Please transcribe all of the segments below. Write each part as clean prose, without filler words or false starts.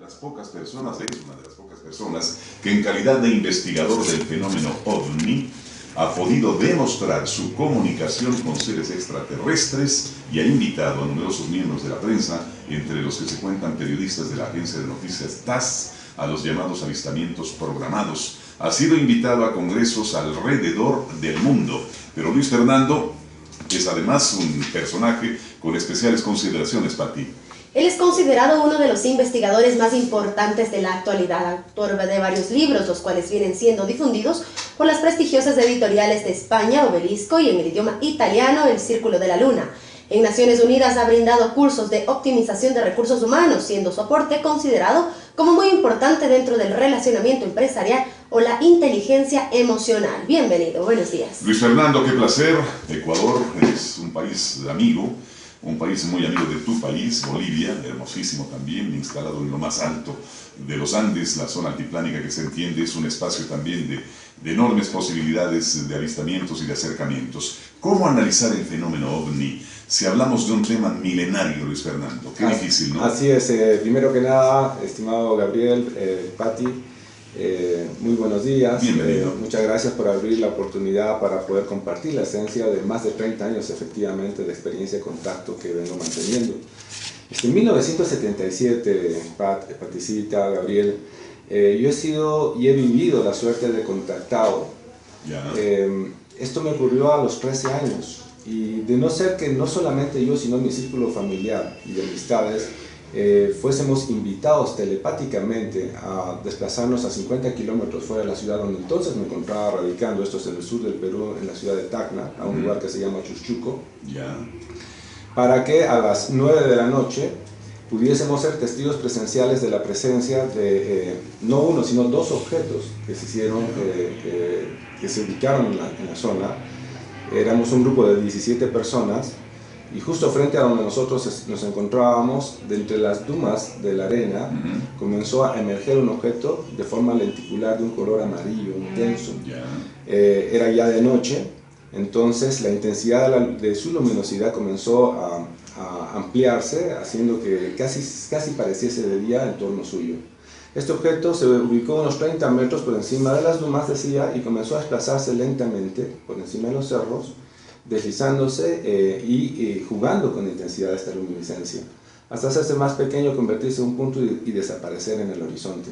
las pocas personas, es una de las pocas personas que en calidad de investigador del fenómeno OVNI ha podido demostrar su comunicación con seres extraterrestres y ha invitado a numerosos miembros de la prensa, entre los que se cuentan periodistas de la agencia de noticias TASS, a los llamados avistamientos programados. Ha sido invitado a congresos alrededor del mundo, pero Luis Fernando es además un personaje con especiales consideraciones para ti. Él es considerado uno de los investigadores más importantes de la actualidad, autor de varios libros, los cuales vienen siendo difundidos por las prestigiosas editoriales de España, Obelisco, y en el idioma italiano, El Círculo de la Luna. En Naciones Unidas ha brindado cursos de optimización de recursos humanos, siendo su aporte considerado como muy importante dentro del relacionamiento empresarial o la inteligencia emocional. Bienvenido, buenos días. Luis Fernando, qué placer. Ecuador es un país amigo. Un país muy amigo de tu país, Bolivia, hermosísimo también, instalado en lo más alto de los Andes, la zona altiplánica que se entiende es un espacio también de enormes posibilidades de avistamientos y de acercamientos. ¿Cómo analizar el fenómeno OVNI si hablamos de un tema milenario, Luis Fernando? Qué difícil, ¿no? Así es, primero que nada, estimado Gabriel, Pati, muy buenos días. Bienvenido. Muchas gracias por abrir la oportunidad para poder compartir la esencia de más de 30 años efectivamente de experiencia y contacto que vengo manteniendo. En 1977, Paticita, Gabriel, yo he sido y he vivido la suerte de contactado. Esto me ocurrió a los 13 años y de no ser que no solamente yo, sino mi círculo familiar y de amistades, fuésemos invitados telepáticamente a desplazarnos a 50 kilómetros fuera de la ciudad donde entonces me encontraba radicando, esto es en el sur del Perú, en la ciudad de Tacna, a un lugar que se llama Chuchuco, para que a las 9 de la noche pudiésemos ser testigos presenciales de la presencia de no uno, sino dos objetos que se hicieron, que se ubicaron en la zona. Éramos un grupo de 17 personas. Y justo frente a donde nosotros nos encontrábamos, de entre las dumas de la arena, comenzó a emerger un objeto de forma lenticular de un color amarillo intenso. Era ya de noche, entonces la intensidad de su luminosidad comenzó a ampliarse, haciendo que casi pareciese de día en torno suyo. Este objeto se ubicó unos 30 metros por encima de las dumas, decía, y comenzó a desplazarse lentamente por encima de los cerros, deslizándose y jugando con intensidad de esta luminiscencia, hasta hacerse más pequeño, convertirse en un punto y desaparecer en el horizonte.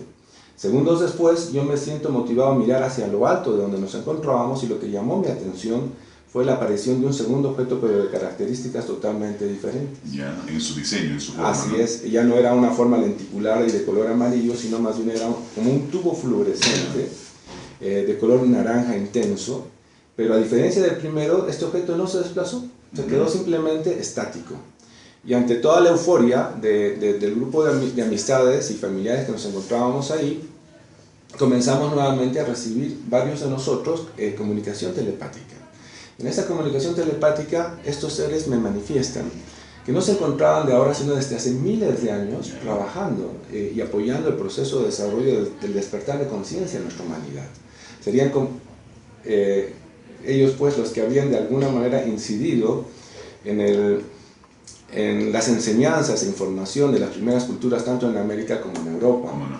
Segundos después, yo me siento motivado a mirar hacia lo alto de donde nos encontrábamos y lo que llamó mi atención fue la aparición de un segundo objeto, pero de características totalmente diferentes. Ya, en su diseño, en su forma. Así es, ya no era una forma lenticular y de color amarillo, sino más bien era como un tubo fluorescente de color naranja intenso. Pero a diferencia del primero, este objeto no se desplazó, se quedó simplemente estático. Y ante toda la euforia del grupo de amistades y familiares que nos encontrábamos ahí, comenzamos nuevamente a recibir varios de nosotros comunicación telepática. En esta comunicación telepática, estos seres me manifiestan que no se encontraban de ahora, sino desde hace miles de años, trabajando y apoyando el proceso de desarrollo del despertar de conciencia en nuestra humanidad. Serían ellos pues los que habían de alguna manera incidido en las enseñanzas e información de las primeras culturas tanto en América como en Europa. ¿Cómo no?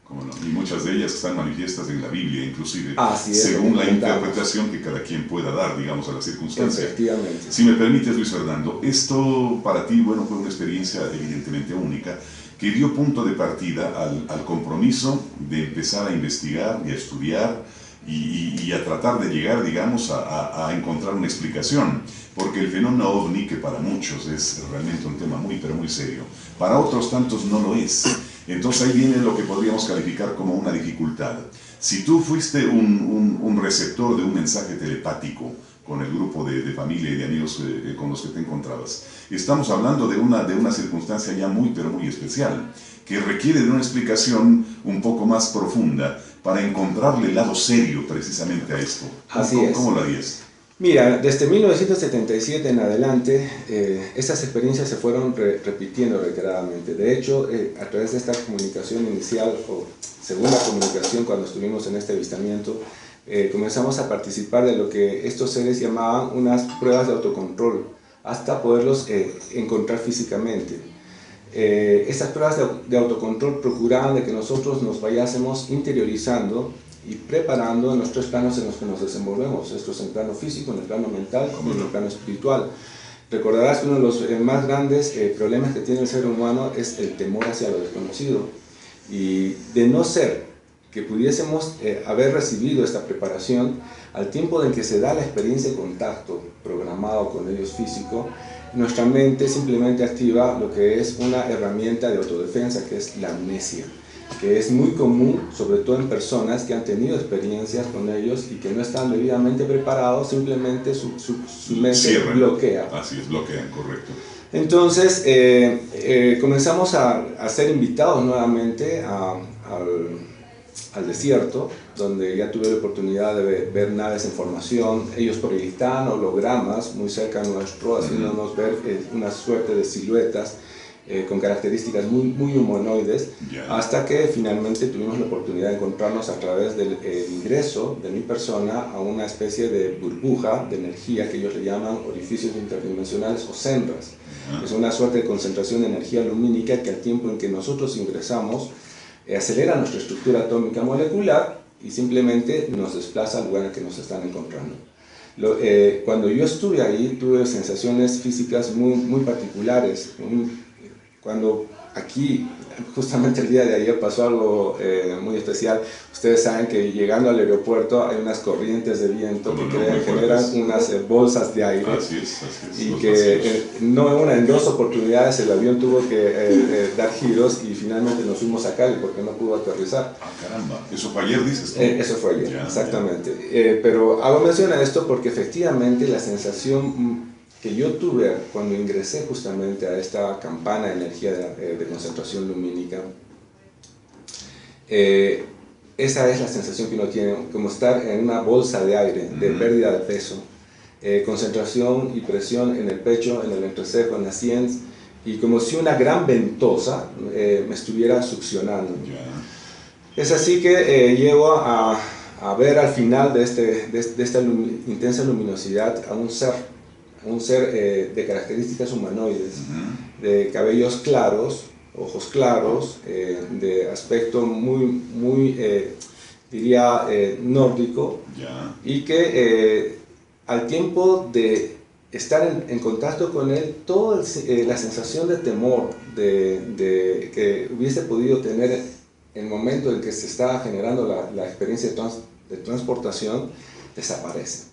¿Cómo no? Y muchas de ellas están manifiestas en la Biblia, inclusive, según la interpretación que cada quien pueda dar, digamos, a la circunstancia. Efectivamente. Si me permites, Luis Fernando, esto para ti, bueno, fue una experiencia evidentemente única, que dio punto de partida al compromiso de empezar a investigar y a estudiar y a tratar de llegar, digamos, a encontrar una explicación, porque el fenómeno OVNI, que para muchos es realmente un tema muy, pero muy serio, para otros tantos no lo es. Entonces ahí viene lo que podríamos calificar como una dificultad. Si tú fuiste un receptor de un mensaje telepático con el grupo de familia y de amigos con los que te encontrabas, estamos hablando de una circunstancia ya muy, pero muy especial, que requiere de una explicación un poco más profunda para encontrarle el lado serio precisamente a esto. ¿Cómo lo harías? Mira, desde 1977 en adelante, estas experiencias se fueron repitiendo reiteradamente. De hecho, a través de esta comunicación inicial, o segunda comunicación cuando estuvimos en este avistamiento, comenzamos a participar de lo que estos seres llamaban unas pruebas de autocontrol, hasta poderlos encontrar físicamente. Estas pruebas de autocontrol procuraban de que nosotros nos vayásemos interiorizando y preparando en los tres planos en los que nos desenvolvemos. Esto es en el plano físico, en el plano mental y en el plano espiritual. Recordarás que uno de los más grandes problemas que tiene el ser humano es el temor hacia lo desconocido. Y de no ser que pudiésemos haber recibido esta preparación, al tiempo en que se da la experiencia de contacto programado con ellos físico, nuestra mente simplemente activa lo que es una herramienta de autodefensa, que es la amnesia, que es muy común, sobre todo en personas que han tenido experiencias con ellos y que no están debidamente preparados, simplemente su mente bloquea. Así es, bloquean, correcto. Entonces, comenzamos a ser invitados nuevamente al desierto, donde ya tuve la oportunidad de ver naves en formación. Ellos proyectaban hologramas muy cerca nuestro, haciéndonos ver una suerte de siluetas con características muy humanoides, hasta que finalmente tuvimos la oportunidad de encontrarnos a través del ingreso de mi persona a una especie de burbuja de energía que ellos le llaman orificios interdimensionales o sendas. Es una suerte de concentración de energía lumínica que al tiempo en que nosotros ingresamos acelera nuestra estructura atómica molecular y simplemente nos desplaza al lugar en que nos están encontrando. Cuando yo estuve ahí tuve sensaciones físicas muy particulares. Cuando aquí, justamente el día de ayer, pasó algo muy especial. Ustedes saben que llegando al aeropuerto hay unas corrientes de viento que generan unas bolsas de aire. Así es. Y que en dos oportunidades el avión tuvo que dar giros y finalmente nos fuimos a Cali porque no pudo aterrizar. Ah, caramba. ¿Eso fue ayer, dices tú? Eso fue ayer, exactamente. Pero hago mención a esto porque efectivamente la sensación que yo tuve cuando ingresé justamente a esta campana de energía de concentración lumínica, esa es la sensación que uno tiene, como estar en una bolsa de aire, de pérdida de peso, concentración y presión en el pecho, en el entrecejo, en las sienes, y como si una gran ventosa me estuviera succionando. Es así que llego a ver al final de esta intensa luminosidad a un ser de características humanoides, de cabellos claros, ojos claros, de aspecto muy diría, nórdico, y que al tiempo de estar en contacto con él, toda la sensación de temor que hubiese podido tener en el momento en que se estaba generando la experiencia de transportación, desaparece.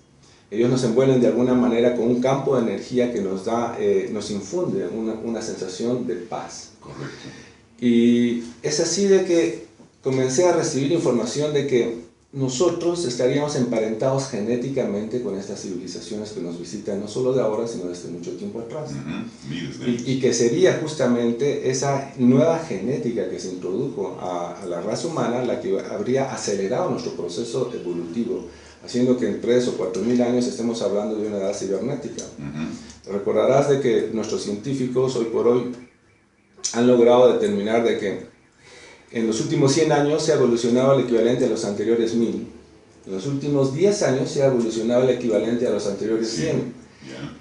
Ellos nos envuelven de alguna manera con un campo de energía que nos infunde una sensación de paz. Correcto. Y es así de que comencé a recibir información de que nosotros estaríamos emparentados genéticamente con estas civilizaciones que nos visitan, no solo de ahora, sino desde mucho tiempo atrás. Y que sería justamente esa nueva genética que se introdujo a la raza humana la que habría acelerado nuestro proceso evolutivo, haciendo que en 3 o 4 mil años estemos hablando de una edad cibernética. Recordarás de que nuestros científicos hoy por hoy han logrado determinar de que en los últimos 100 años se ha evolucionado el equivalente a los anteriores 1000. En los últimos 10 años se ha evolucionado el equivalente a los anteriores 100.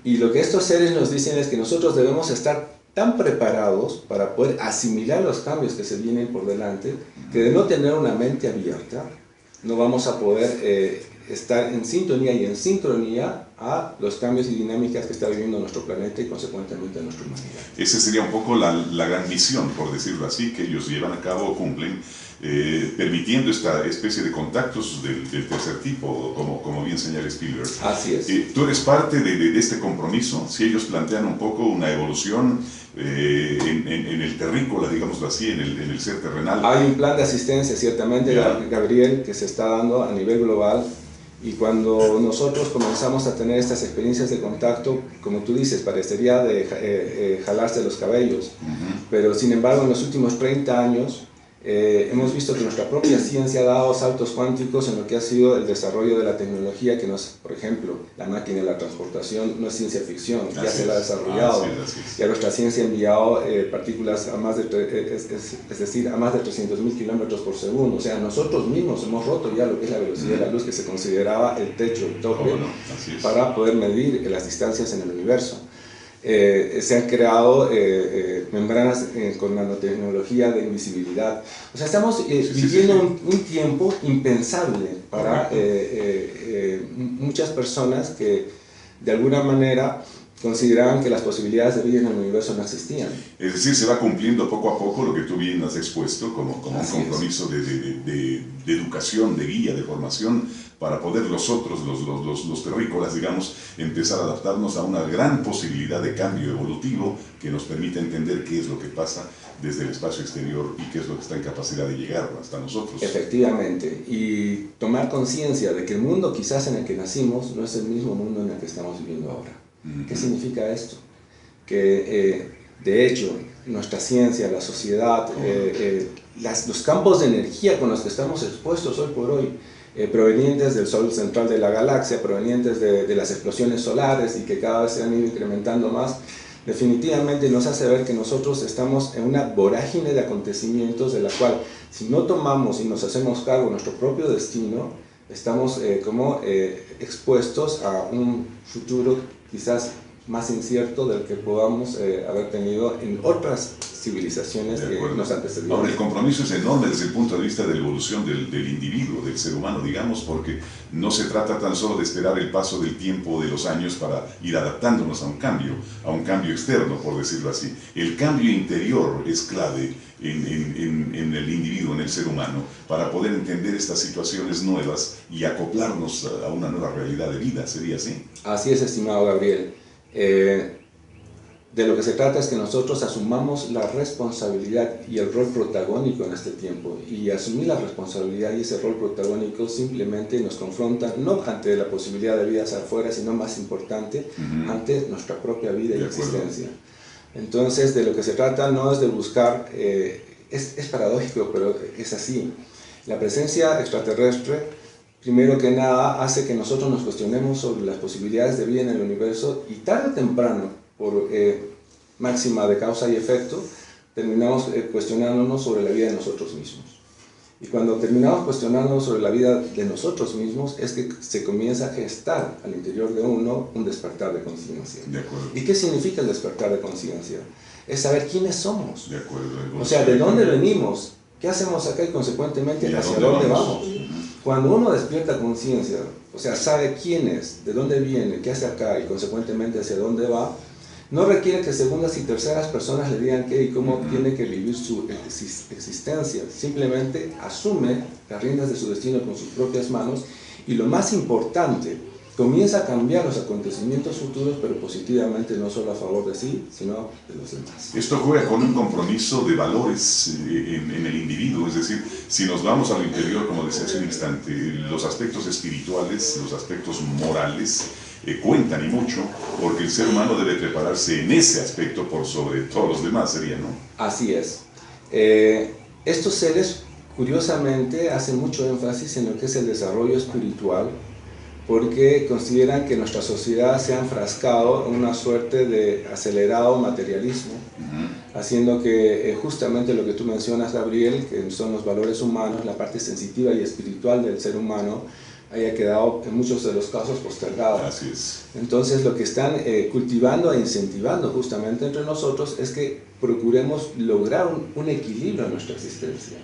Y lo que estos seres nos dicen es que nosotros debemos estar tan preparados para poder asimilar los cambios que se vienen por delante, que de no tener una mente abierta, no vamos a poder estar en sintonía y en sincronía a los cambios y dinámicas que está viviendo nuestro planeta y consecuentemente nuestra humanidad. Esa sería un poco la gran misión, por decirlo así, que ellos llevan a cabo o cumplen, permitiendo esta especie de contactos del tercer tipo, como bien señala Spielberg. Así es. Tú eres parte de este compromiso. Si ellos plantean un poco una evolución en el terrícola, digámoslo así, en el ser terrenal. Hay un plan de asistencia, ciertamente, Gabriel, que se está dando a nivel global. Y cuando nosotros comenzamos a tener estas experiencias de contacto, como tú dices, parecería de jalarse los cabellos. Pero sin embargo, en los últimos 30 años hemos visto que nuestra propia ciencia ha dado saltos cuánticos en lo que ha sido el desarrollo de la tecnología, que por ejemplo, la máquina de la transportación no es ciencia ficción, ya se la ha desarrollado. Ya nuestra ciencia ha enviado partículas a más de 300.000 kilómetros por segundo. O sea, nosotros mismos hemos roto ya lo que es la velocidad de la luz, que se consideraba el techo, el tope, para poder medir las distancias en el universo. se han creado membranas con nanotecnología de invisibilidad. O sea, estamos viviendo un tiempo impensable para muchas personas que de alguna manera consideraban que las posibilidades de vida en el universo no existían. Es decir, se va cumpliendo poco a poco lo que tú bien has expuesto como un compromiso de educación, de guía, de formación, para poder nosotros, los terrícolas, digamos, empezar a adaptarnos a una gran posibilidad de cambio evolutivo que nos permite entender qué es lo que pasa desde el espacio exterior y qué es lo que está en capacidad de llegar hasta nosotros. Efectivamente, y tomar conciencia de que el mundo quizás en el que nacimos no es el mismo mundo en el que estamos viviendo ahora. ¿Qué significa esto? Que de hecho nuestra ciencia, la sociedad, los campos de energía con los que estamos expuestos hoy por hoy, provenientes del Sol central de la galaxia, provenientes de las explosiones solares y que cada vez se han ido incrementando más, definitivamente nos hace ver que nosotros estamos en una vorágine de acontecimientos de la cual, si no tomamos y nos hacemos cargo de nuestro propio destino, estamos expuestos a un futuro quizás más incierto del que podamos haber tenido en otras civilizaciones que nos antecedieron. Ahora, el compromiso es enorme desde el punto de vista de la evolución del individuo, del ser humano, digamos, porque no se trata tan solo de esperar el paso del tiempo, de los años, para ir adaptándonos a un cambio externo, por decirlo así. El cambio interior es clave en el individuo, en el ser humano, para poder entender estas situaciones nuevas y acoplarnos a una nueva realidad de vida, ¿sería así? Así es, estimado Gabriel. De lo que se trata es que nosotros asumamos la responsabilidad y el rol protagónico en este tiempo, y asumir la responsabilidad y ese rol protagónico simplemente nos confronta no ante la posibilidad de vida hacia afuera, sino más importante, ante nuestra propia vida y existencia. Entonces, de lo que se trata no es de buscar, es paradójico, pero es así. La presencia extraterrestre, primero que nada, hace que nosotros nos cuestionemos sobre las posibilidades de vida en el universo, y tarde o temprano, por máxima de causa y efecto, terminamos cuestionándonos sobre la vida de nosotros mismos. Y cuando terminamos cuestionándonos sobre la vida de nosotros mismos, es que se comienza a gestar al interior de uno un despertar de conciencia. ¿Y qué significa el despertar de conciencia? Es saber quiénes somos. De acuerdo. O sea, de dónde venimos, qué hacemos acá y consecuentemente hacia dónde vamos. Cuando uno despierta conciencia, o sea, sabe quién es, de dónde viene, qué hace acá y consecuentemente hacia dónde va, no requiere que segundas y terceras personas le digan qué y cómo tiene que vivir su existencia. Simplemente asume las riendas de su destino con sus propias manos, y lo más importante, comienza a cambiar los acontecimientos futuros, pero positivamente, no solo a favor de sí, sino de los demás. Esto juega con un compromiso de valores en el individuo, es decir, si nos vamos al interior, como decía hace un instante, los aspectos espirituales, los aspectos morales, cuentan y mucho, porque el ser humano debe prepararse en ese aspecto por sobre todos los demás, sería, ¿no? Así es. Estos seres, curiosamente, hacen mucho énfasis en lo que es el desarrollo espiritual, porque consideran que nuestra sociedad se ha enfrascado en una suerte de acelerado materialismo, haciendo que justamente lo que tú mencionas, Gabriel, que son los valores humanos, la parte sensitiva y espiritual del ser humano, haya quedado en muchos de los casos postergado. Así es. Entonces lo que están cultivando e incentivando justamente entre nosotros es que procuremos lograr un equilibrio en nuestra existencia.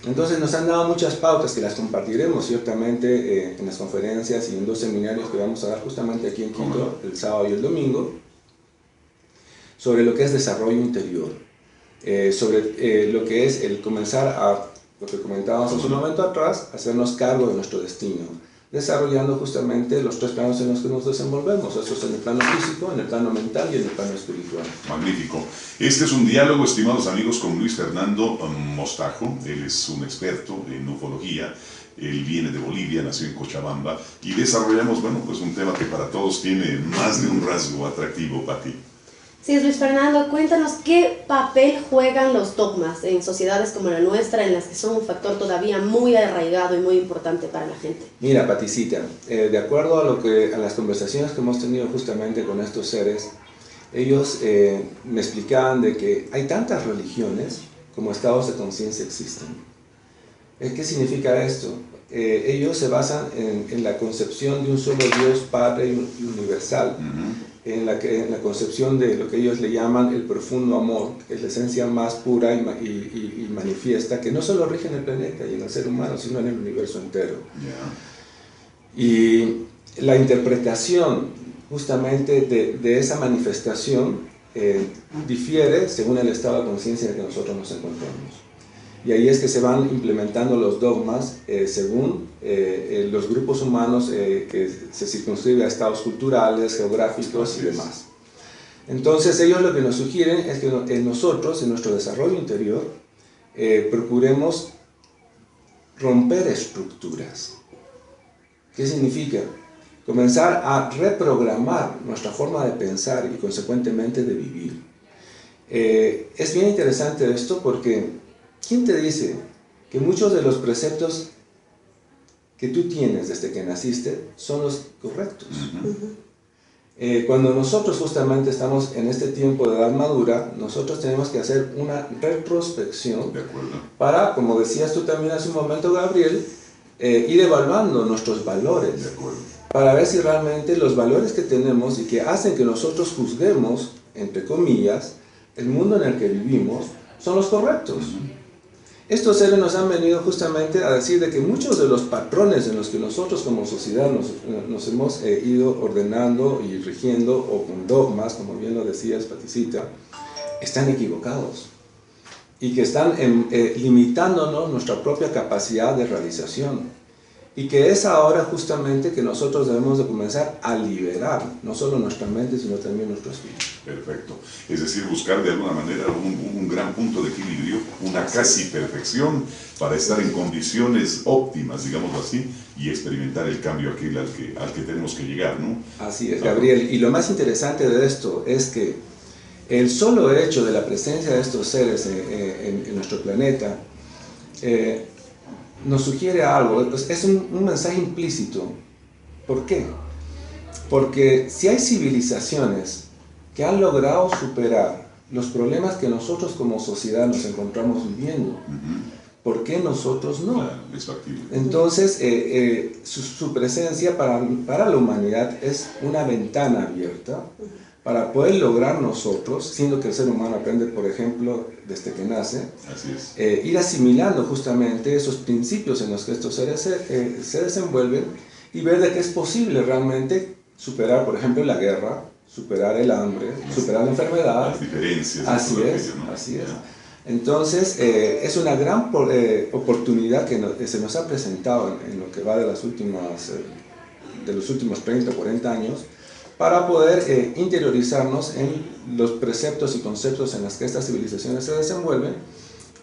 Entonces nos han dado muchas pautas que las compartiremos ciertamente en las conferencias y en 2 seminarios que vamos a dar justamente aquí en Quito, el sábado y el domingo, sobre lo que es desarrollo interior, sobre lo que es el comenzar a, lo que comentábamos hace un momento atrás, hacernos cargo de nuestro destino, desarrollando justamente los 3 planos en los que nos desenvolvemos. Eso es en el plano físico, en el plano mental y en el plano espiritual. Magnífico. Este es un diálogo, estimados amigos, con Luis Fernando Mostajo. Él es un experto en ufología. Él viene de Bolivia, nació en Cochabamba, y desarrollamos, bueno, pues un tema que para todos tiene más de un rasgo atractivo, Pati. Sí, Luis Fernando, cuéntanos qué papel juegan los dogmas en sociedades como la nuestra, en las que son un factor todavía muy arraigado y muy importante para la gente. Mira, Paticita, de acuerdo a las conversaciones que hemos tenido justamente con estos seres, ellos me explicaban de que hay tantas religiones como estados de conciencia existen. ¿Qué significa esto? Ellos se basan en la concepción de un solo Dios Padre universal. en la concepción de lo que ellos le llaman el profundo amor, que es la esencia más pura y manifiesta, que no solo rige en el planeta y en el ser humano, sino en el universo entero. Yeah. Y la interpretación justamente de esa manifestación difiere según el estado de conciencia en el que nosotros nos encontramos. Y ahí es que se van implementando los dogmas según los grupos humanos que se circunscriben a estados culturales, geográficos y demás. Entonces ellos lo que nos sugieren es que nosotros, en nuestro desarrollo interior, procuremos romper estructuras. ¿Qué significa? Comenzar a reprogramar nuestra forma de pensar y consecuentemente de vivir. Es bien interesante esto porque ¿quién te dice que muchos de los preceptos que tú tienes desde que naciste son los correctos? Cuando nosotros justamente estamos en este tiempo de edad madura, nosotros tenemos que hacer una retrospección para, como decías tú también hace un momento, Gabriel, ir evaluando nuestros valores, para ver si realmente los valores que tenemos y que hacen que nosotros juzguemos, entre comillas, el mundo en el que vivimos, son los correctos. Estos seres nos han venido justamente a decir de que muchos de los patrones en los que nosotros como sociedad nos hemos ido ordenando y rigiendo, o con dogmas, como bien lo decías, Paticita, están equivocados y que están limitándonos nuestra propia capacidad de realización. Y que es ahora justamente que nosotros debemos de comenzar a liberar, no solo nuestra mente, sino también nuestro espíritu. Perfecto. Es decir, buscar de alguna manera un gran punto de equilibrio, una casi perfección, para estar en condiciones óptimas, digámoslo así, y experimentar el cambio aquel al que tenemos que llegar, ¿no? Así es, Gabriel. Y lo más interesante de esto es que el solo hecho de la presencia de estos seres en nuestro planeta nos sugiere algo, es un mensaje implícito. ¿Por qué? Porque si hay civilizaciones que han logrado superar los problemas que nosotros como sociedad nos encontramos viviendo, ¿por qué nosotros no? Claro, es factible. Entonces, su presencia para la humanidad es una ventana abierta para poder lograr nosotros, siendo que el ser humano aprende, por ejemplo, desde que nace, así es, ir asimilando justamente esos principios en los que estos seres se desenvuelven y ver de que es posible realmente superar, por ejemplo, la guerra, superar el hambre, superar la enfermedad. Las diferencias. Así es, aquello, ¿no? Así es. Entonces, es una gran oportunidad que se nos ha presentado en lo que va de los últimos 30 o 40 años, para poder interiorizarnos en los preceptos y conceptos en los que estas civilizaciones se desenvuelven,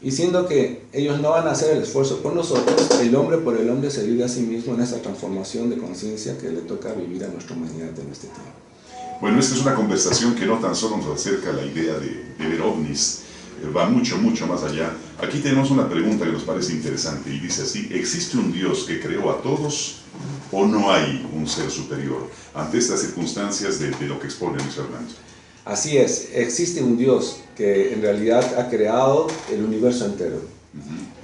y siendo que ellos no van a hacer el esfuerzo por nosotros, el hombre por el hombre se ayuda a sí mismo en esa transformación de conciencia que le toca vivir a nuestra humanidad en este tiempo. Bueno, esta es una conversación que no tan solo nos acerca a la idea de ver ovnis, va mucho, mucho más allá. Aquí tenemos una pregunta que nos parece interesante y dice así: ¿existe un Dios que creó a todos o no hay un ser superior ante estas circunstancias de lo que expone Luis Fernando? Así es, existe un Dios que en realidad ha creado el universo entero.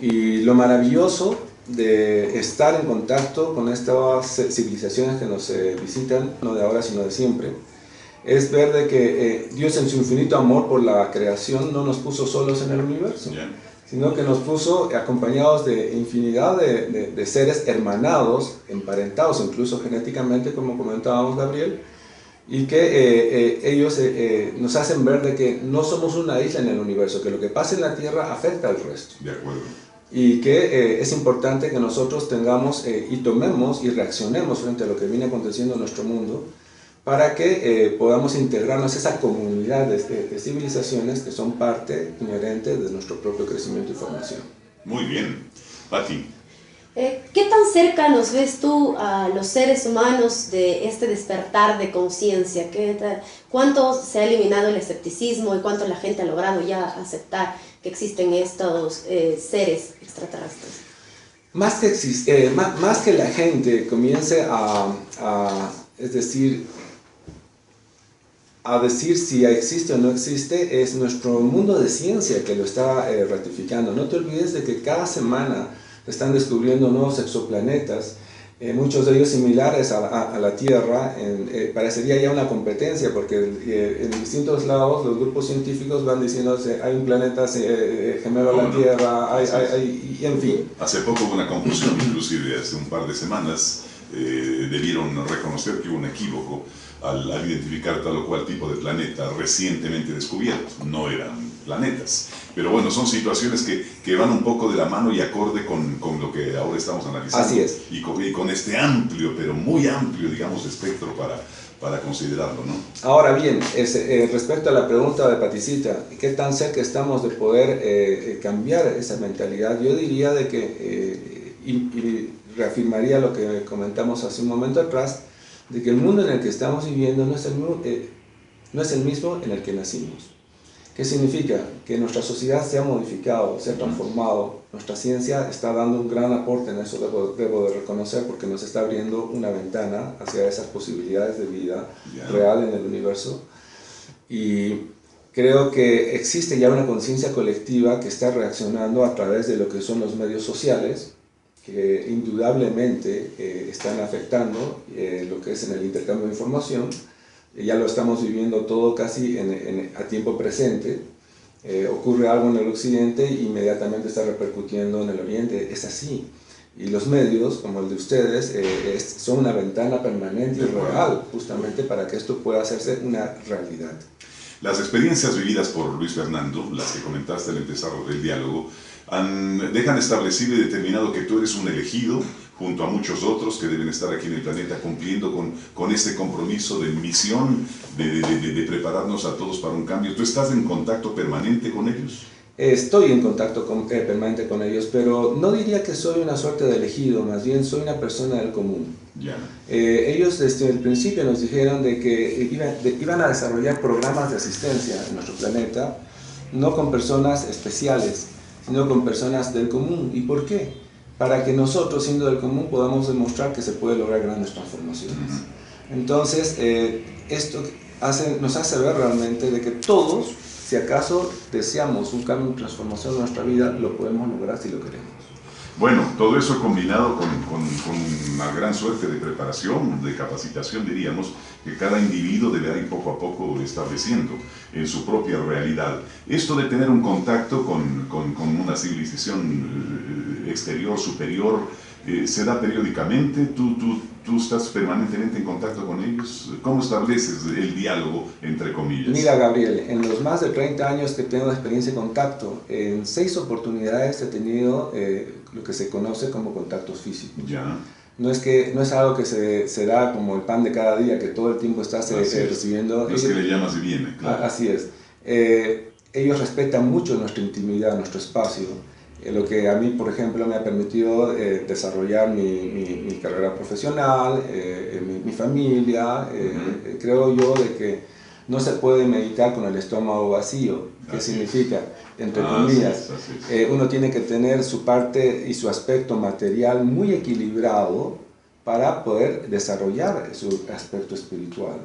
Y lo maravilloso de estar en contacto con estas civilizaciones que nos visitan, no de ahora sino de siempre, es ver de que Dios en su infinito amor por la creación no nos puso solos en el universo, sino que nos puso acompañados de infinidad de seres hermanados, emparentados incluso genéticamente, como comentábamos, Gabriel, y que ellos nos hacen ver de que no somos una isla en el universo, que lo que pasa en la Tierra afecta al resto. De acuerdo. Y que es importante que nosotros tengamos y tomemos y reaccionemos frente a lo que viene aconteciendo en nuestro mundo, para que podamos integrarnos a esa comunidad de civilizaciones que son parte inherente de nuestro propio crecimiento y formación. Muy bien. Pati. ¿Qué tan cerca nos ves tú a los seres humanos de este despertar de conciencia? ¿Cuánto se ha eliminado el escepticismo y cuánto la gente ha logrado ya aceptar que existen estos seres extraterrestres? Más que la gente comience es decir, a decir si existe o no existe, es nuestro mundo de ciencia que lo está ratificando. No te olvides de que cada semana están descubriendo nuevos exoplanetas muchos de ellos similares a la Tierra, parecería ya una competencia, porque en distintos lados los grupos científicos van diciendo hay un planeta gemelo a la Tierra, y en fin. Hace poco hubo una confusión, inclusive hace un par de semanas debieron reconocer que hubo un equívoco al identificar tal o cual tipo de planeta recientemente descubierto. No eran planetas. Pero bueno, son situaciones que van un poco de la mano y acorde con lo que ahora estamos analizando. Así es. Y con este amplio, pero muy amplio, digamos, espectro para considerarlo, ¿no? Ahora bien, respecto a la pregunta de Paticita, ¿qué tan cerca estamos de poder cambiar esa mentalidad? Yo diría de que, y reafirmaría lo que comentamos hace un momento atrás, de que el mundo en el que estamos viviendo no es el mismo en el que nacimos. ¿Qué significa? Que nuestra sociedad se ha modificado, se ha transformado. Nuestra ciencia está dando un gran aporte en eso, debo de reconocer, porque nos está abriendo una ventana hacia esas posibilidades de vida real en el universo. Y creo que existe ya una conciencia colectiva que está reaccionando a través de lo que son los medios sociales, que indudablemente están afectando lo que es en el intercambio de información. Ya lo estamos viviendo todo casi a tiempo presente. Ocurre algo en el occidente e inmediatamente está repercutiendo en el oriente. Es así. Y los medios, como el de ustedes, son una ventana permanente y real, justamente para que esto pueda hacerse una realidad. Las experiencias vividas por Luis Fernando, las que comentaste al empezar el diálogo, dejan establecido y determinado que tú eres un elegido, junto a muchos otros que deben estar aquí en el planeta cumpliendo con este compromiso de misión, de prepararnos a todos para un cambio. ¿Tú estás en contacto permanente con ellos? Estoy en contacto permanente con ellos, pero no diría que soy una suerte de elegido, más bien soy una persona del común. Ya. Ellos desde el principio nos dijeron de que iban a desarrollar programas de asistencia en nuestro planeta, no con personas especiales, sino con personas del común. ¿Y por qué? Para que nosotros, siendo del común, podamos demostrar que se puede lograr grandes transformaciones. Entonces, esto nos hace ver realmente de que todos, si acaso deseamos un cambio, una transformación en nuestra vida, lo podemos lograr si lo queremos. Bueno, todo eso combinado con una gran suerte de preparación, de capacitación, diríamos, que cada individuo deberá ir poco a poco estableciendo en su propia realidad. Esto de tener un contacto con una civilización exterior, superior, ¿se da periódicamente? ¿Tú estás permanentemente en contacto con ellos? ¿Cómo estableces el diálogo, entre comillas? Mira, Gabriel, en los más de 30 años que tengo de experiencia en contacto, en 6 oportunidades he tenido lo que se conoce como contactos físicos. Ya. No es algo que se da como el pan de cada día, que todo el tiempo estás recibiendo. No es que le llamas y viene, claro. Así es. Ellos respetan mucho nuestra intimidad, nuestro espacio. Lo que a mí, por ejemplo, me ha permitido desarrollar mi carrera profesional, mi familia. Creo yo de que no se puede meditar con el estómago vacío. ¿Qué significa? Entre comillas, uno tiene que tener su parte y su aspecto material muy equilibrado para poder desarrollar su aspecto espiritual.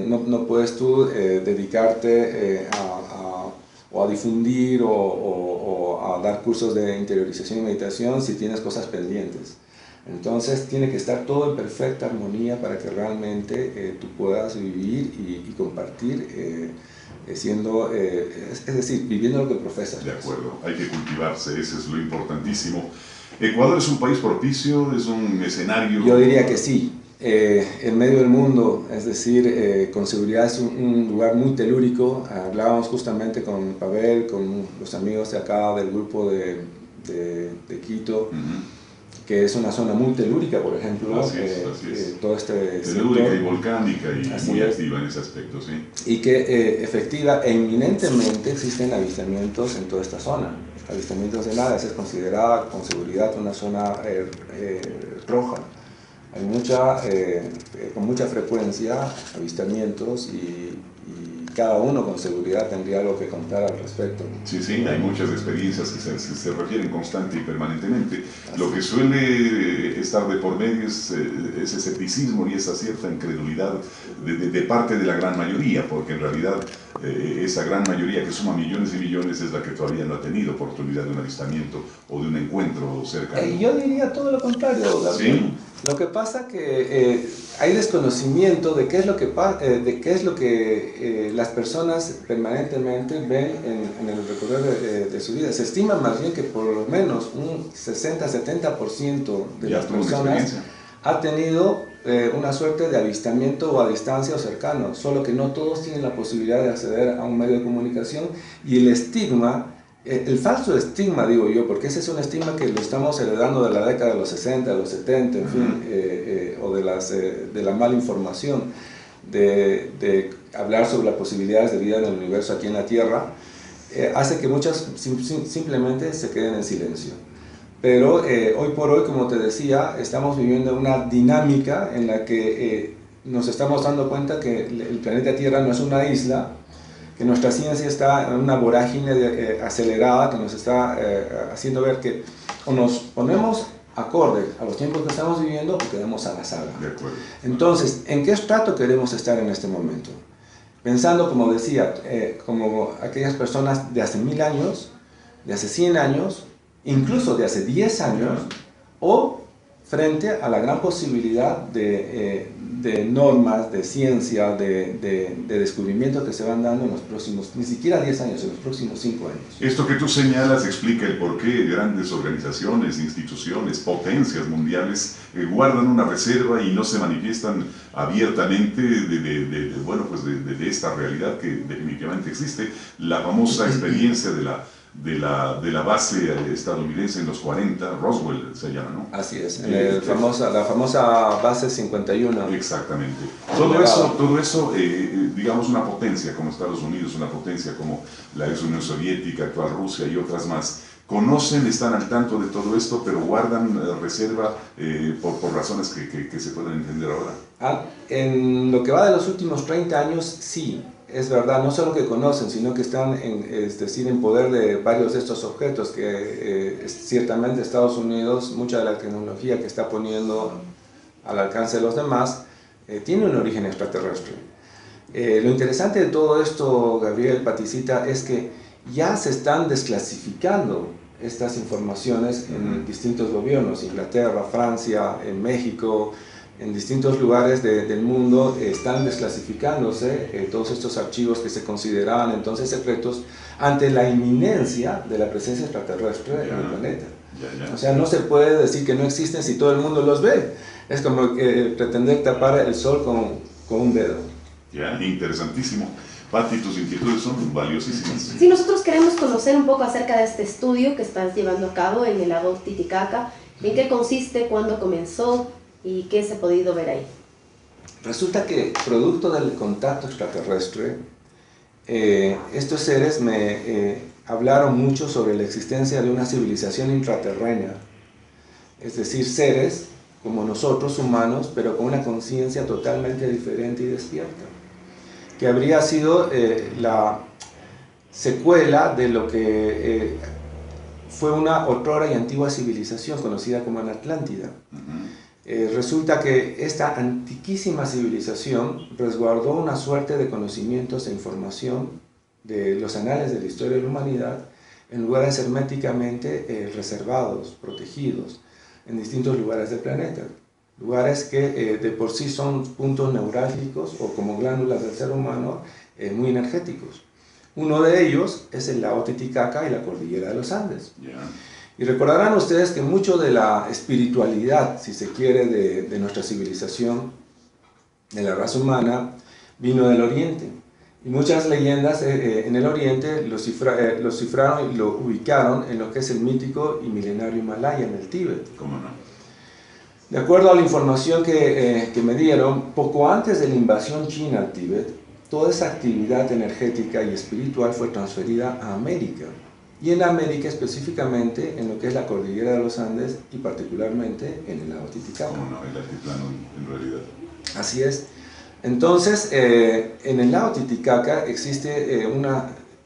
No puedes tú dedicarte a difundir o a dar cursos de interiorización y meditación si tienes cosas pendientes. Entonces tiene que estar todo en perfecta armonía para que realmente tú puedas vivir y compartir es decir, viviendo lo que profesas. De acuerdo, hay que cultivarse, eso es lo importantísimo. ¿Ecuador es un país propicio? ¿Es un escenario? Yo diría que sí. En medio del mundo, es decir, con seguridad es un lugar muy telúrico. Hablábamos justamente con Pavel, con los amigos de acá del grupo de Quito, que es una zona muy telúrica, por ejemplo. Así es. Todo este telúrica sector, y volcánica y muy activa en ese aspecto, sí. Y que efectiva e inminentemente existen avistamientos en toda esta zona. Avistamientos de nada, es considerada con seguridad una zona roja. Hay con mucha frecuencia avistamientos y cada uno con seguridad tendría algo que contar al respecto. Sí, hay muchas experiencias que se refieren constante y permanentemente. Lo que suele estar de por medio es ese escepticismo y esa cierta incredulidad de parte de la gran mayoría, porque en realidad esa gran mayoría que suma millones y millones es la que todavía no ha tenido oportunidad de un avistamiento o de un encuentro cercano. Yo diría todo lo contrario, Gabriel. Lo que pasa que hay desconocimiento de qué es lo que las personas permanentemente ven en el recorrido de su vida. Se estima más bien que por lo menos un 60-70% de las personas ha tenido una suerte de avistamiento o a distancia o cercano, solo que no todos tienen la posibilidad de acceder a un medio de comunicación, y el estigma, el falso estigma, digo yo, porque ese es un estigma que lo estamos heredando de la década de los 60, de los 70, en fin, o de la mala información, de hablar sobre las posibilidades de vida en el universo aquí en la Tierra, hace que muchas simplemente se queden en silencio. Pero hoy por hoy, como te decía, estamos viviendo una dinámica en la que nos estamos dando cuenta que el planeta Tierra no es una isla, que nuestra ciencia está en una vorágine acelerada que nos está haciendo ver que o nos ponemos acorde a los tiempos que estamos viviendo o quedamos a la saga. De acuerdo. Entonces, ¿en qué estrato queremos estar en este momento? Pensando, como decía, como aquellas personas de hace 1000 años, de hace 100 años, incluso de hace 10 años, o frente a la gran posibilidad de normas, de ciencia, de descubrimientos que se van dando en los próximos, ni siquiera 10 años, en los próximos 5 años. Esto que tú señalas explica el por qué grandes organizaciones, instituciones, potencias mundiales guardan una reserva y no se manifiestan abiertamente de esta realidad que definitivamente existe. La famosa experiencia de la base estadounidense en los 40, Roswell se llama, ¿no? Así es, la famosa base 51. Exactamente. Todo eso digamos, una potencia como Estados Unidos, una potencia como la ex Unión Soviética, actual Rusia y otras más, conocen, están al tanto de todo esto, pero guardan reserva por razones que se pueden entender ahora. En lo que va de los últimos 30 años, sí. Es verdad, no solo que conocen, sino que están en poder de varios de estos objetos que ciertamente Estados Unidos, mucha de la tecnología que está poniendo al alcance de los demás, tiene un origen extraterrestre. Lo interesante de todo esto, Gabriel Paticita, es que ya se están desclasificando estas informaciones en distintos gobiernos, Inglaterra, Francia, en México, en distintos lugares del mundo están desclasificándose todos estos archivos que se consideraban entonces secretos ante la inminencia de la presencia extraterrestre en el planeta. O sea, no se puede decir que no existen si todo el mundo los ve. Es como pretender tapar el sol con un dedo. Ya, interesantísimo. Pati, tus inquietudes son valiosísimas. Si nosotros queremos conocer un poco acerca de este estudio que estás llevando a cabo en el lago Titicaca, ¿en qué consiste, cuándo comenzó y qué se ha podido ver ahí? Resulta que, producto del contacto extraterrestre, estos seres me hablaron mucho sobre la existencia de una civilización intraterrena, es decir, seres como nosotros humanos, pero con una conciencia totalmente diferente y despierta, que habría sido la secuela de lo que fue una otrora y antigua civilización conocida como la Atlántida. Resulta que esta antiquísima civilización resguardó una suerte de conocimientos e información de los anales de la historia de la humanidad en lugares herméticamente reservados, protegidos, en distintos lugares del planeta. Lugares que de por sí son puntos neurálgicos o como glándulas del ser humano muy energéticos. Uno de ellos es el lago Titicaca y la cordillera de los Andes. Y recordarán ustedes que mucho de la espiritualidad, si se quiere, de nuestra civilización, de la raza humana, vino del Oriente. Y muchas leyendas en el Oriente lo cifraron y lo ubicaron en lo que es el mítico y milenario Himalaya, en el Tíbet. ¿Cómo no? De acuerdo a la información que me dieron, poco antes de la invasión china al Tíbet, toda esa actividad energética y espiritual fue transferida a América. Y en América específicamente en lo que es la cordillera de los Andes y particularmente en el lago Titicaca. ¿Cómo no? El altiplano en realidad. Así es. Entonces, en el lago Titicaca existe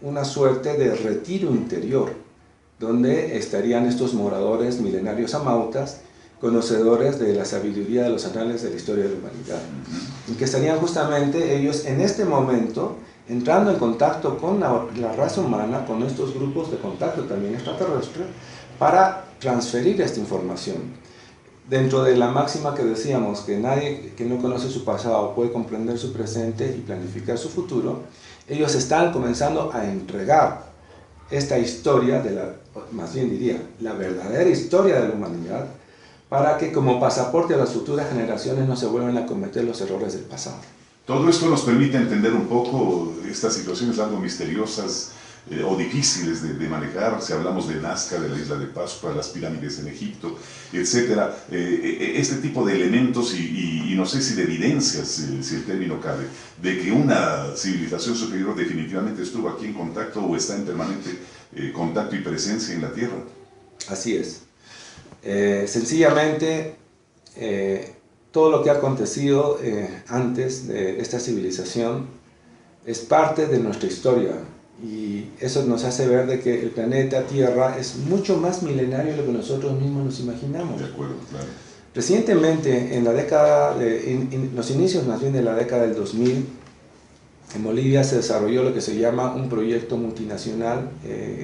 una suerte de retiro interior, donde estarían estos moradores milenarios amautas, conocedores de la sabiduría de los anales de la historia de la humanidad, y que estarían justamente ellos en este momento entrando en contacto con la raza humana, con estos grupos de contacto también extraterrestre, para transferir esta información. dentro de la máxima que decíamos, que nadie que no conoce su pasado puede comprender su presente y planificar su futuro, ellos están comenzando a entregar esta historia, más bien diría, la verdadera historia de la humanidad, para que como pasaporte a las futuras generaciones no se vuelvan a cometer los errores del pasado. Todo esto nos permite entender un poco estas situaciones algo misteriosas o difíciles de manejar. Si hablamos de Nazca, de la isla de Pascua, las pirámides en Egipto, etc. Este tipo de elementos y no sé si de evidencias, si el término cabe, de que una civilización superior definitivamente estuvo aquí en contacto o está en permanente contacto y presencia en la Tierra. Así es. Sencillamente, todo lo que ha acontecido antes de esta civilización es parte de nuestra historia, y eso nos hace ver de que el planeta Tierra es mucho más milenario de lo que nosotros mismos nos imaginamos. De acuerdo, claro. Recientemente, en la década los inicios más bien de la década del 2000, en Bolivia se desarrolló lo que se llama un proyecto multinacional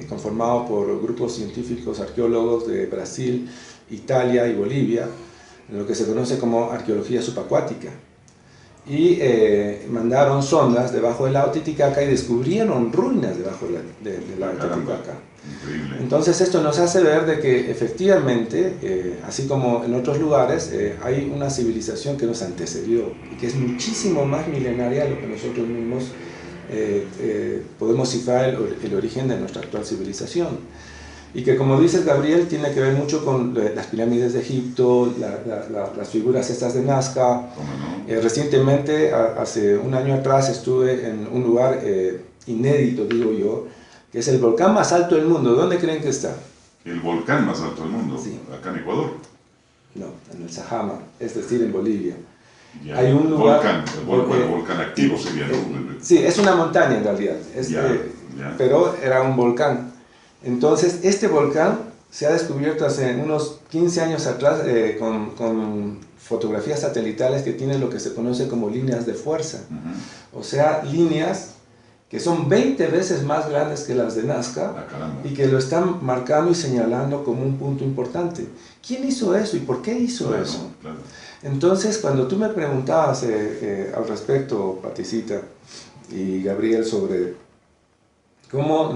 conformado por grupos científicos, arqueólogos de Brasil, Italia y Bolivia, en lo que se conoce como arqueología subacuática. Y mandaron sondas debajo del lago Titicaca y descubrieron ruinas debajo del lago Titicaca. Increíble. Entonces esto nos hace ver de que efectivamente, así como en otros lugares, hay una civilización que nos antecedió y que es muchísimo más milenaria de lo que nosotros mismos podemos cifrar el origen de nuestra actual civilización. Y que, como dice Gabriel, tiene que ver mucho con las pirámides de Egipto, las figuras estas de Nazca. Recientemente, hace un año atrás, estuve en un lugar inédito, digo yo, que es el volcán más alto del mundo. ¿Dónde creen que está? El volcán más alto del mundo, sí. Acá en Ecuador. No, en el Sajama, es decir, en Bolivia. Ya, hay un lugar, el volcán activo sería, ¿no? Sí, es una montaña en realidad, pero era un volcán. Entonces, este volcán se ha descubierto hace unos 15 años atrás con fotografías satelitales que tienen lo que se conoce como líneas de fuerza. O sea, líneas que son 20 veces más grandes que las de Nazca y que lo están marcando y señalando como un punto importante. ¿Quién hizo eso y por qué hizo eso? Claro. Entonces, cuando tú me preguntabas al respecto, Paticita y Gabriel, sobre cómo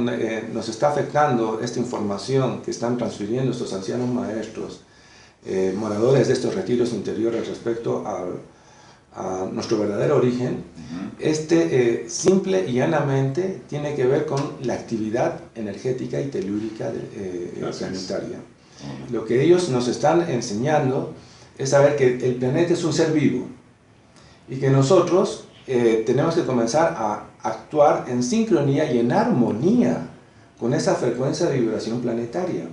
nos está afectando esta información que están transfiriendo estos ancianos maestros, moradores de estos retiros interiores respecto a nuestro verdadero origen, simple y llanamente tiene que ver con la actividad energética y telúrica planetaria. Lo que ellos nos están enseñando es saber que el planeta es un ser vivo y que nosotros tenemos que comenzar a actuar en sincronía y en armonía con esa frecuencia de vibración planetaria.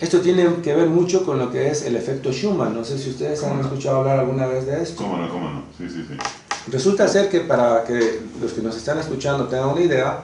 Esto tiene que ver mucho con lo que es el efecto Schumann. No sé si ustedes han escuchado hablar alguna vez de esto. ¿Cómo no? Sí. Resulta ser que, para que los que nos están escuchando tengan una idea,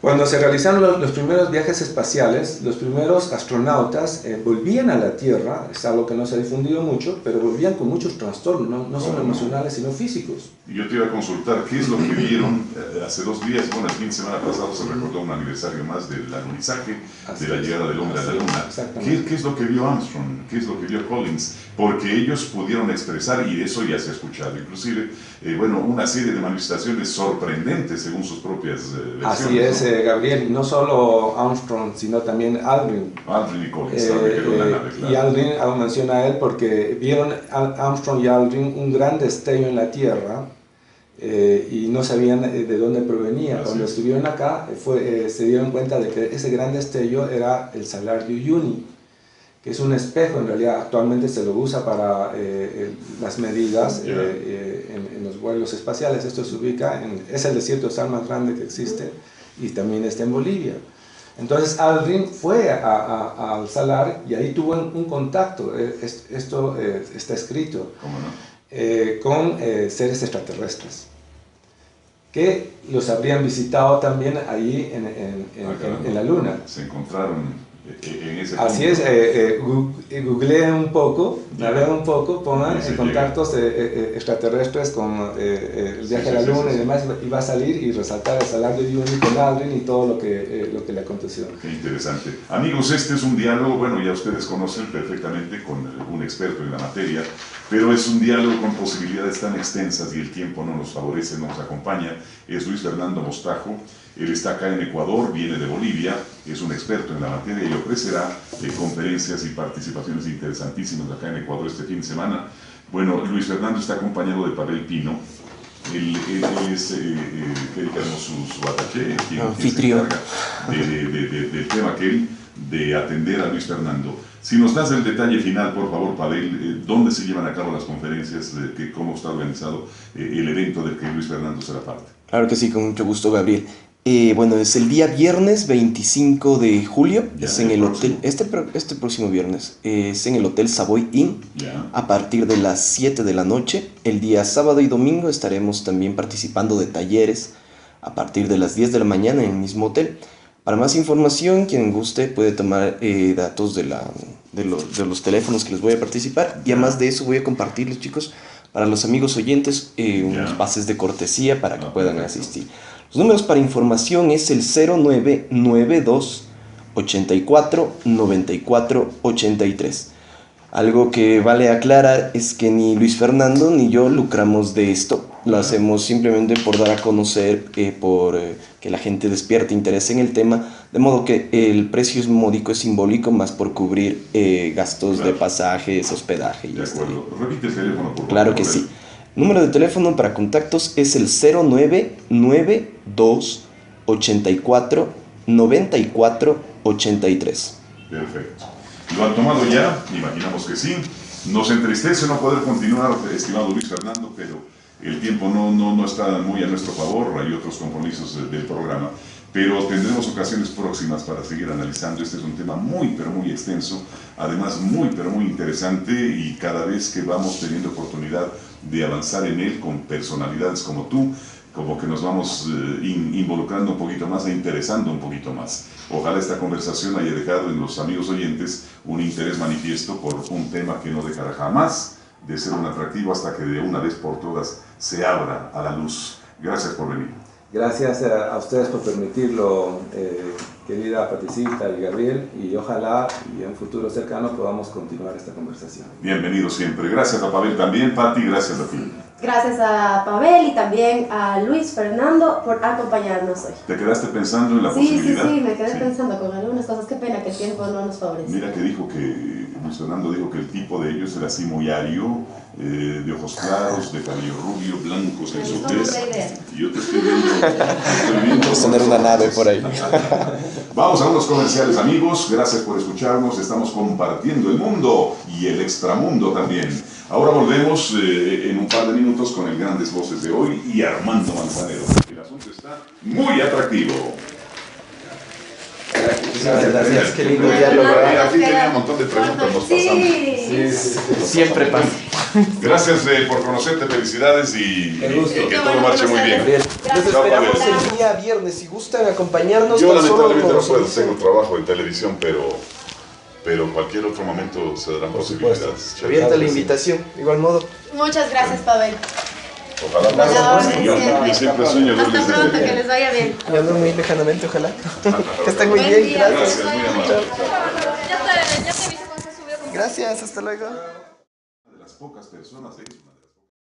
cuando se realizaron los primeros viajes espaciales, los primeros astronautas volvían a la Tierra, es algo que no se ha difundido mucho, pero volvían con muchos trastornos, no solo emocionales, sino físicos. Y yo te iba a consultar, ¿qué es lo que vieron hace 2 días? Bueno, el fin de semana pasado se recordó un aniversario más del alunizaje, de la llegada del hombre a la Luna. ¿Qué es lo que vio Armstrong? ¿Qué es lo que vio Collins? Porque ellos pudieron expresar, y de eso ya se ha escuchado, inclusive, una serie de manifestaciones sorprendentes según sus propias versiones. Así es, ¿no? Gabriel, y no solo Armstrong, sino también Aldrin. Aldrin y Collins también quedó en la nave, claro. Y Aldrin, hago mención a él porque vieron Armstrong y Aldrin un gran destello en la Tierra y no sabían de dónde provenía. Así Cuando estuvieron acá, se dieron cuenta de que ese gran destello era el Salar de Uyuni, que es un espejo, en realidad actualmente se lo usa para las medidas en los vuelos espaciales. Esto se ubica es el desierto de sal más grande que existe y también está en Bolivia. Entonces Aldrin fue al Salar y ahí tuvo un contacto, esto está escrito, con seres extraterrestres que los habrían visitado también ahí en la Luna. Se encontraron en ese Así punto. es, googleen un poco, naveguen un poco, pongan Sí, contactos extraterrestres con el viaje a la luna y demás, y va a salir y resaltar el salario de Yuni con Aldrin y todo lo que le aconteció. Qué interesante. Amigos, este es un diálogo, bueno, ya ustedes conocen perfectamente con un experto en la materia, pero es un diálogo con posibilidades tan extensas y el tiempo no nos favorece, no nos acompaña. Es Luis Fernando Mostajo, él está acá en Ecuador, viene de Bolivia, es un experto en la materia y ofrecerá conferencias y participaciones interesantísimas acá en Ecuador este fin de semana. Bueno, Luis Fernando está acompañado de Pavel Pino. Él es, digamos, su ataché, quien se encarga del tema aquel de atender a Luis Fernando. Si nos das el detalle final, por favor, Pavel, ¿dónde se llevan a cabo las conferencias? ¿Cómo está organizado el evento del que Luis Fernando será parte? Claro que sí, con mucho gusto, Gabriel. Bueno, es el día viernes 25 de julio, Ya, es en el hotel, este próximo viernes, es en el Hotel Savoy Inn, Ya. a partir de las 7 de la noche. El día sábado y domingo estaremos también participando de talleres a partir de las 10 de la mañana en el mismo hotel. Para más información, quien guste puede tomar datos de los teléfonos que les voy a participar, y además de eso voy a compartirles, chicos, para los amigos oyentes, unos pases de cortesía para que puedan asistir. Los números para información es el 0992 84 94 83. Algo que vale aclarar es que ni Luis Fernando ni yo lucramos de esto. Lo hacemos simplemente por dar a conocer, que la gente despierte interés en el tema, de modo que el precio es módico, es simbólico, más por cubrir gastos de pasajes, hospedaje y De acuerdo. Repite el teléfono, por favor. Claro que sí. Número de teléfono para contactos es el 0992 84 94 83. Perfecto. ¿Lo han tomado ya? Imaginamos que sí. Nos entristece no poder continuar, estimado Luis Fernando, pero el tiempo no está muy a nuestro favor, hay otros compromisos del programa, pero tendremos ocasiones próximas para seguir analizando. Este es un tema muy, pero muy extenso, además muy, pero muy interesante, y cada vez que vamos teniendo oportunidad de avanzar en él con personalidades como tú, como que nos vamos involucrando un poquito más e interesando un poquito más. Ojalá esta conversación haya dejado en los amigos oyentes un interés manifiesto por un tema que no dejará jamás de ser un atractivo hasta que de una vez por todas se abra a la luz. Gracias por venir. Gracias a ustedes por permitirlo, querida Paticita y Gabriel, y ojalá y en un futuro cercano podamos continuar esta conversación. Bienvenido siempre. Gracias a Pavel también. Pati, gracias a ti. Gracias a Pavel y también a Luis Fernando por acompañarnos hoy. ¿Te quedaste pensando en la posibilidad? Sí, me quedé pensando con algunas cosas. Qué pena que el tiempo no nos favorece. Mira que dijo que, Luis Fernando dijo que el tipo de ellos era así muy ario, de ojos claros, de cabello rubio, blancos en su tez. Y yo te estoy viendo. Vamos a tener una nave por ahí. Vamos a unos comerciales, amigos. Gracias por escucharnos. Estamos compartiendo el mundo y el extramundo también. Ahora volvemos en un par de minutos con el Grandes Voces de hoy y Armando Manzanero. El asunto está muy atractivo. Gracias, qué lindo diálogo. Aquí tenía un montón de preguntas, nos pasamos. Siempre pasa. Gracias por conocerte, felicidades y que todo marche muy bien. Gabriel, les Chao, esperamos Pavel. el día viernes. Si gustan acompañarnos, Yo tan solo lamentablemente no nos puedo, dicen. tengo trabajo en televisión, pero en cualquier otro momento se darán posibilidades. Abierta la invitación, de igual modo. Muchas gracias, Pavel. Ojalá Hola, yo siempre sueño Hasta verles pronto, desde que les vaya bien. Ya no muy lejanamente, ojalá. Que estén muy Buen bien, día. gracias. Gracias, muy amable. Chao. Ya te aviso cuando se subió. Gracias, hasta luego. de las pocas personas,